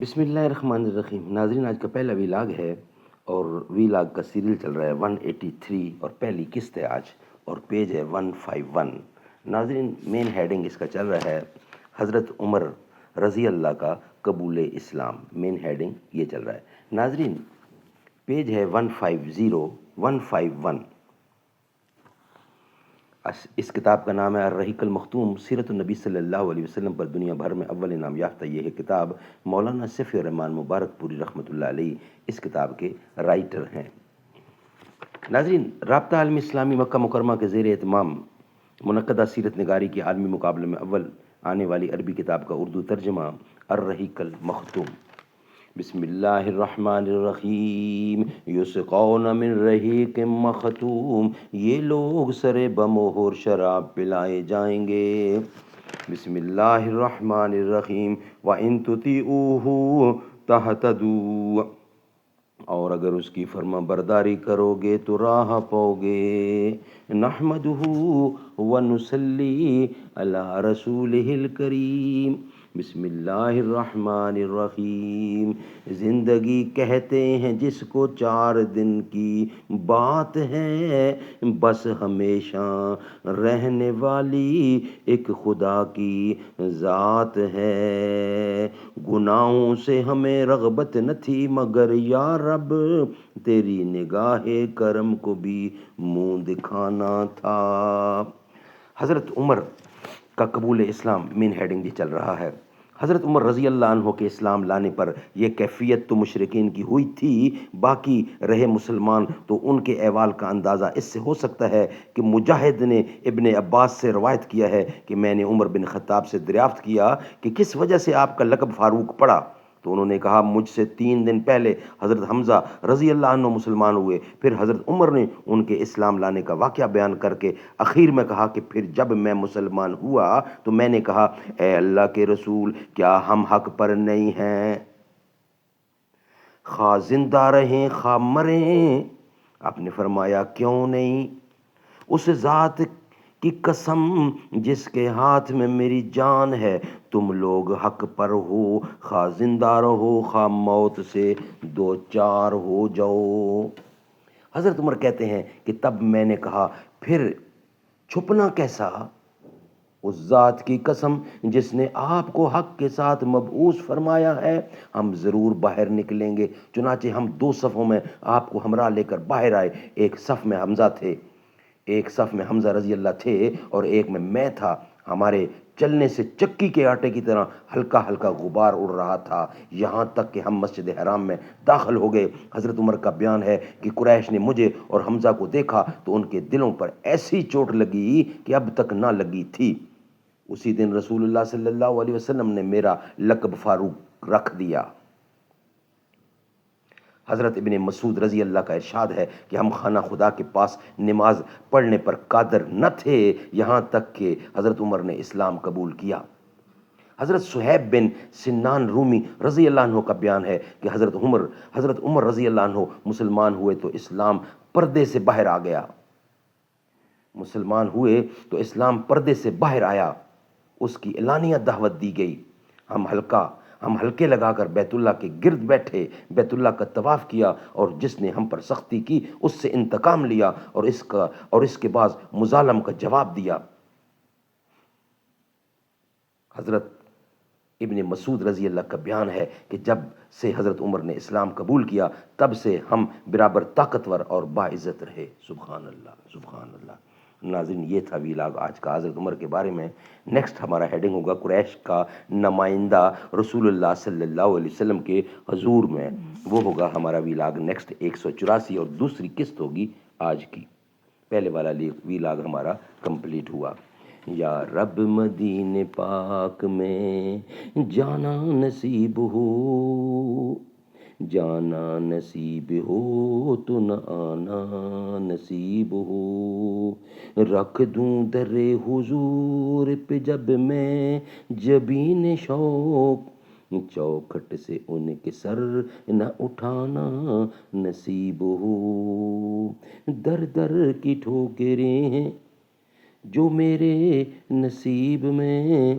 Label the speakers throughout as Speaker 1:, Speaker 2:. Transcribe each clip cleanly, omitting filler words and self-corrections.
Speaker 1: بسم اللہ الرحمن الرحیم۔ ناظرین، آج کا پہلا ویلاگ ہے اور ویلاگ کا سیریل چل رہا ہے 183 اور پہلی قسط ہے آج اور پیج ہے 151۔ ناظرین، مین ہیڈنگ اس کا چل رہا ہے حضرت عمر رضی اللہ کا قبول اسلام۔ مین ہیڈنگ یہ چل رہا ہے ناظرین۔ پیج ہے 151۔ اس کتاب کا نام ہے الرحیق المختوم، سیرت النبی صلی اللہ علیہ وسلم پر دنیا بھر میں اول انعام یافتہ یہ ہے کتاب مولانا سیفی الرحمن مبارک پوری رحمۃ اللہ علیہ اس کتاب کے رائٹر ہیں۔ ناظرین، رابطہ عالم اسلامی مکہ مکرمہ کے زیر اہتمام منعقدہ سیرت نگاری کے عالمی مقابلے میں اول آنے والی عربی کتاب کا اردو ترجمہ الرحیق المختوم۔ بسم اللہ الرحمن الرحیم۔ یسقون من رحیق مختوم، یہ لوگ سر بمہر شراب پلائے جائیں گے۔ بسم اللہ الرحمن الرحیم۔ وَإِن تُطِیعُوهُ تَہْتَدُوا، اور اگر اس کی فرما برداری کرو گے تو راہ پاؤ گے۔ نحمدہ ونصلی علی رسولہ الکریم۔ بسم اللہ الرحمن الرحیم۔ زندگی کہتے ہیں جس کو 4 دن کی بات ہے، بس ہمیشہ رہنے والی ایک خدا کی ذات ہے۔ گناہوں سے ہمیں رغبت نہ تھی مگر یا رب تیری نگاہ کرم کو بھی منہ دکھانا تھا۔ حضرت عمر کا قبول اسلام مین ہیڈنگ یہ چل رہا ہے۔ حضرت عمر رضی اللہ عنہ کے اسلام لانے پر یہ کیفیت تو مشرکین کی ہوئی تھی، باقی رہے مسلمان تو ان کے احوال کا اندازہ اس سے ہو سکتا ہے کہ مجاہد نے ابن عباس سے روایت کیا ہے کہ میں نے عمر بن خطاب سے دریافت کیا کہ کس وجہ سے آپ کا لقب فاروق پڑا، تو انہوں نے کہا مجھ سے 3 دن پہلے حضرت حمزہ رضی اللہ عنہ مسلمان ہوئے۔ پھر حضرت عمر نے ان کے اسلام لانے کا واقعہ بیان کر کے اخیر میں کہا کہ پھر جب میں مسلمان ہوا تو میں نے کہا اے اللہ کے رسول، کیا ہم حق پر نہیں ہیں؟ خواہ زندہ رہیں خواہ مریں۔ آپ نے فرمایا کیوں نہیں؟ اس ذات کی قسم جس کے ہاتھ میں میری جان ہے، تم لوگ حق پر ہو، خواہ زندہ رہو خواہ موت سے دوچار ہو جاؤ۔ حضرت عمر کہتے ہیں کہ تب میں نے کہا پھر چھپنا کیسا؟ اس ذات کی قسم جس نے آپ کو حق کے ساتھ مبعوث فرمایا ہے، ہم ضرور باہر نکلیں گے۔ چنانچہ ہم 2 صفوں میں آپ کو ہمراہ لے کر باہر آئے۔ ایک صف میں حمزہ تھے، ایک صف میں حمزہ رضی اللہ تھے اور ایک میں تھا۔ ہمارے چلنے سے چکی کے آٹے کی طرح ہلکا ہلکا غبار اڑ رہا تھا، یہاں تک کہ ہم مسجد حرام میں داخل ہو گئے۔ حضرت عمر کا بیان ہے کہ قریش نے مجھے اور حمزہ کو دیکھا تو ان کے دلوں پر ایسی چوٹ لگی کہ اب تک نہ لگی تھی۔ اسی دن رسول اللہ صلی اللہ علیہ وسلم نے میرا لقب فاروق رکھ دیا۔ حضرت ابن مسعود رضی اللہ کا ارشاد ہے کہ ہم خانہ خدا کے پاس نماز پڑھنے پر قادر نہ تھے یہاں تک کہ حضرت عمر نے اسلام قبول کیا۔ حضرت صہیب بن سنان رومی رضی اللہ عنہ کا بیان ہے کہ حضرت عمر رضی اللہ عنہ مسلمان ہوئے تو اسلام پردے سے باہر آ گیا۔ مسلمان ہوئے تو اسلام پردے سے باہر آیا، اس کی اعلانیہ دعوت دی گئی۔ ہم ہلکے لگا کر بیت اللہ کے گرد بیٹھے، بیت اللہ کا طواف کیا اور جس نے ہم پر سختی کی اس سے انتقام لیا اور اس کے بعد مظالم کا جواب دیا۔ حضرت ابن مسعود رضی اللہ کا بیان ہے کہ جب سے حضرت عمر نے اسلام قبول کیا تب سے ہم برابر طاقتور اور باعزت رہے۔ سبحان اللہ، سبحان اللہ۔ ناظرین، یہ تھا ویلاگ آج کا حضرت عمر کے بارے میں۔ نیکسٹ ہمارا ہیڈنگ ہوگا قریش کا نمائندہ رسول اللہ صلی اللہ علیہ وسلم کے حضور میں، وہ ہوگا ہمارا ویلاگ نیکسٹ 184 اور دوسری قسط ہوگی آج کی۔ پہلے والا ویلاگ ہمارا کمپلیٹ ہوا۔ یا رب مدینے پاک میں جانا نصیب ہو، جانا نصیب ہو تو نہ آنا نصیب ہو۔ رکھ دوں در حضور پہ جب میں جبین شوق، چوکھٹ سے ان کے سر نہ اٹھانا نصیب ہو۔ در در کی ٹھوکریں ہیں جو میرے نصیب میں،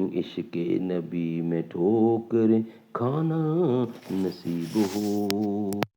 Speaker 1: عشق نبی میں ٹھوکر کھانا نصیب ہو.